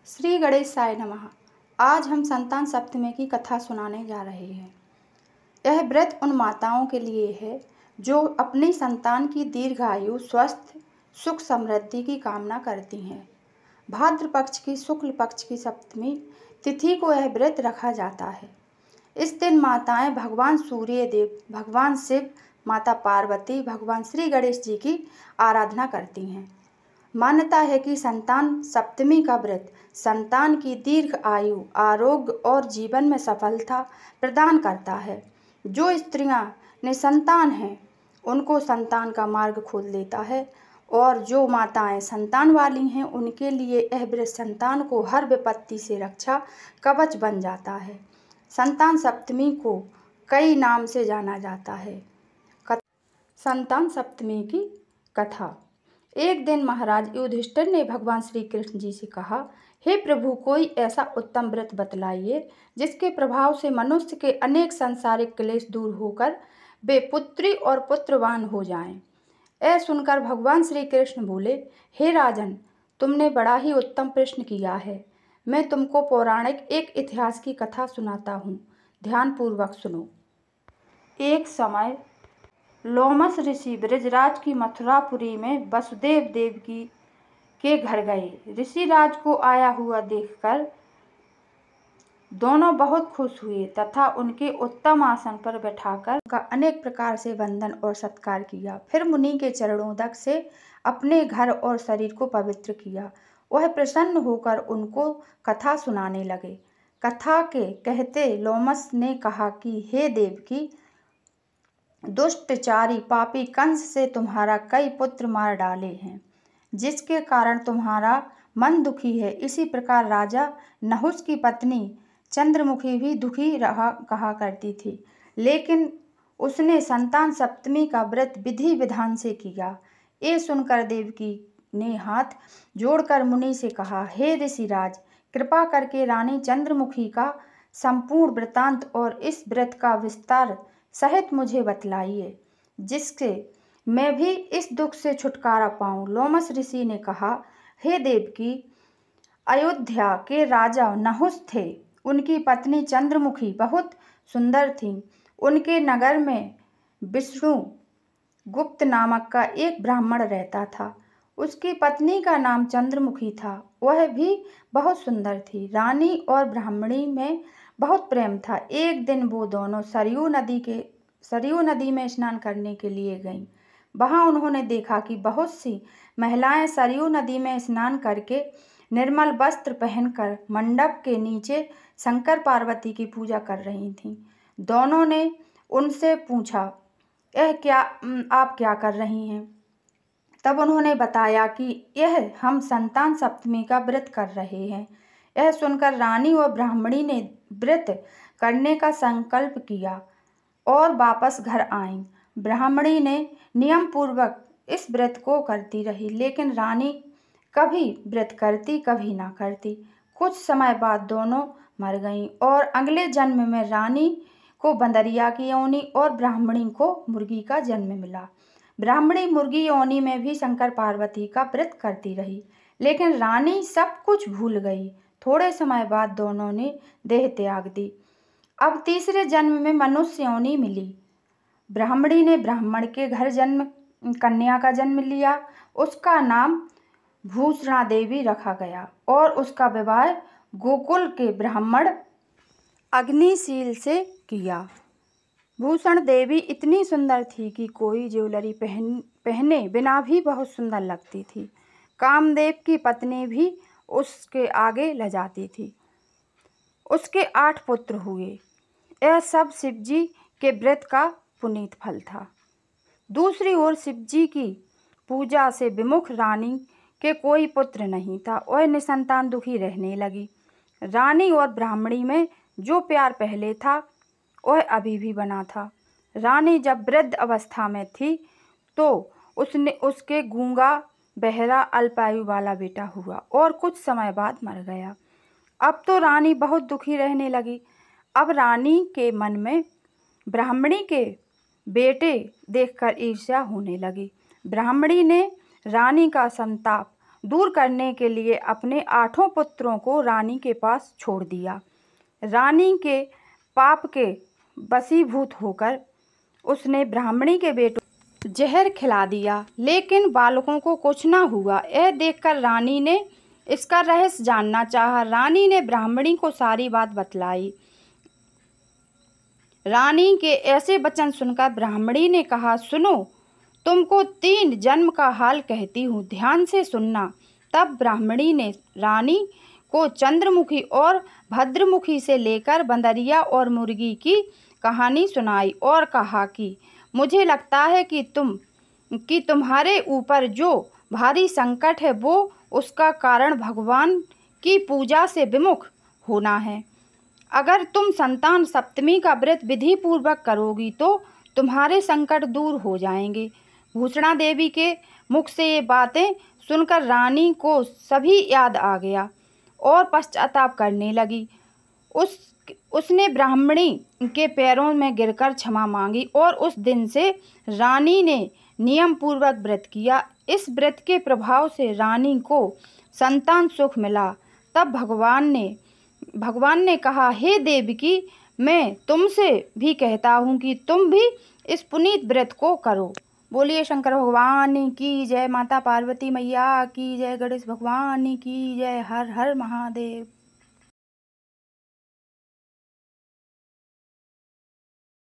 श्री गणेशाय नमः। आज हम संतान सप्तमी की कथा सुनाने जा रहे हैं। यह व्रत उन माताओं के लिए है जो अपनी संतान की दीर्घायु, स्वस्थ, सुख, समृद्धि की कामना करती हैं। भाद्र पक्ष की शुक्ल पक्ष की सप्तमी तिथि को यह व्रत रखा जाता है। इस दिन माताएं भगवान सूर्य देव, भगवान शिव, माता पार्वती, भगवान श्री गणेश जी की आराधना करती हैं। मान्यता है कि संतान सप्तमी का व्रत संतान की दीर्घ आयु, आरोग्य और जीवन में सफलता प्रदान करता है। जो स्त्रियां निसंतान हैं उनको संतान का मार्ग खोल देता है और जो माताएं संतान वाली हैं उनके लिए यह व्रत संतान को हर विपत्ति से रक्षा कवच बन जाता है। संतान सप्तमी को कई नाम से जाना जाता है। संतान सप्तमी की कथा। एक दिन महाराज युधिष्ठिर ने भगवान श्री कृष्ण जी से कहा, हे प्रभु, कोई ऐसा उत्तम व्रत बतलाइए जिसके प्रभाव से मनुष्य के अनेक सांसारिक क्लेश दूर होकर वे पुत्री और पुत्रवान हो जाएं। ऐ सुनकर भगवान श्री कृष्ण बोले, हे राजन, तुमने बड़ा ही उत्तम प्रश्न किया है। मैं तुमको पौराणिक एक इतिहास की कथा सुनाता हूँ, ध्यानपूर्वक सुनो। एक समय लोमस ऋषि ब्रजराज की मथुरापुरी में वसुदेव देवकी के घर गए। ऋषिराज को आया हुआ देखकर दोनों बहुत खुश हुए तथा उनके उत्तम आसन पर बैठाकर उनका अनेक प्रकार से वंदन और सत्कार किया। फिर मुनि के चरणोदक से अपने घर और शरीर को पवित्र किया। वह प्रसन्न होकर उनको कथा सुनाने लगे। कथा के कहते लोमस ने कहा कि हे देवकी, दुष्टचारी पापी कंस से तुम्हारा कई पुत्र मार डाले हैं, जिसके कारण तुम्हारा मन दुखी है। इसी प्रकार राजा नहुस की पत्नी चंद्रमुखी भी दुखी कहा करती थी, लेकिन उसने संतान सप्तमी का व्रत विधि विधान से किया। ये सुनकर देवकी ने हाथ जोड़कर मुनि से कहा, हे ऋषिराज, कृपा करके रानी चंद्रमुखी का संपूर्ण वृत्तांत और इस व्रत का विस्तार सहित मुझे बतलाइए, जिससे मैं भी इस दुख से छुटकारा पाऊं। लोमस ऋषि ने कहा, हे देवकी, अयोध्या के राजा नहुस थे। उनकी पत्नी चंद्रमुखी बहुत सुंदर थी। उनके नगर में विष्णु गुप्त नामक का एक ब्राह्मण रहता था। उसकी पत्नी का नाम चंद्रमुखी था। वह भी बहुत सुंदर थी। रानी और ब्राह्मणी में बहुत प्रेम था। एक दिन वो दोनों सरयू नदी में स्नान करने के लिए गईं। वहां उन्होंने देखा कि बहुत सी महिलाएं सरयू नदी में स्नान करके निर्मल वस्त्र पहनकर मंडप के नीचे शंकर पार्वती की पूजा कर रही थीं। दोनों ने उनसे पूछा, आप क्या कर रही हैं? तब उन्होंने बताया कि यह हम संतान सप्तमी का व्रत कर रहे हैं। यह सुनकर रानी और ब्राह्मणी ने व्रत करने का संकल्प किया और वापस घर आईं। ब्राह्मणी ने नियम पूर्वक इस व्रत को करती रही, लेकिन रानी कभी व्रत करती कभी ना करती। कुछ समय बाद दोनों मर गईं और अगले जन्म में रानी को बंदरिया की योनि और ब्राह्मणी को मुर्गी का जन्म मिला। ब्राह्मणी मुर्गी योनि में भी शंकर पार्वती का व्रत करती रही, लेकिन रानी सब कुछ भूल गई। थोड़े समय बाद दोनों ने देह त्याग दी। अब तीसरे जन्म में मनुष्य योनि मिली। ब्राह्मणी ने ब्राह्मण के घर कन्या का जन्म लिया। उसका नाम भूषणा देवी रखा गया और उसका विवाह गोकुल के ब्राह्मण अग्निशील से किया। भूषण देवी इतनी सुंदर थी कि कोई ज्वेलरी पहने बिना भी बहुत सुंदर लगती थी। कामदेव की पत्नी भी उसके आगे ल जाती थी। उसके 8 पुत्र हुए। यह सब शिवजी के व्रत का पुनीत फल था। दूसरी ओर शिवजी की पूजा से विमुख रानी के कोई पुत्र नहीं था। वह निसंतान दुखी रहने लगी। रानी और ब्राह्मणी में जो प्यार पहले था वह अभी भी बना था। रानी जब वृद्ध अवस्था में थी तो उसके गूंगा बहरा अल्पायु वाला बेटा हुआ और कुछ समय बाद मर गया। अब तो रानी बहुत दुखी रहने लगी। अब रानी के मन में ब्राह्मणी के बेटे देखकर ईर्ष्या होने लगी। ब्राह्मणी ने रानी का संताप दूर करने के लिए अपने 8 पुत्रों को रानी के पास छोड़ दिया। रानी के पाप के वशीभूत होकर उसने ब्राह्मणी के बेटों को जहर खिला दिया, लेकिन बालकों को कुछ न हुआ। यह देखकर रानी ने इसका रहस्य जानना चाहा। रानी ने ब्राह्मणी को सारी बात बतलाई। रानी के ऐसे वचन सुनकर ब्राह्मणी ने कहा, सुनो, तुमको 3 जन्म का हाल कहती हूँ, ध्यान से सुनना। तब ब्राह्मणी ने रानी को चंद्रमुखी और भद्रमुखी से लेकर बंदरिया और मुर्गी की कहानी सुनाई और कहा कि मुझे लगता है कि तुम्हारे ऊपर जो भारी संकट है वो उसका कारण भगवान की पूजा से विमुख होना है। अगर तुम संतान सप्तमी का व्रत विधि पूर्वक करोगी तो तुम्हारे संकट दूर हो जाएंगे। भूषणा देवी के मुख से ये बातें सुनकर रानी को सभी याद आ गया और पश्चाताप करने लगी। उसने ब्राह्मणी के पैरों में गिरकर क्षमा मांगी और उस दिन से रानी ने नियम पूर्वक व्रत किया। इस व्रत के प्रभाव से रानी को संतान सुख मिला। तब भगवान ने कहा, हे देवकी, मैं तुमसे भी कहता हूँ कि तुम भी इस पुनीत व्रत को करो। बोलिए शंकर भगवान की जय, माता पार्वती मैया की जय, गणेश भगवान की जय, हर हर महादेव।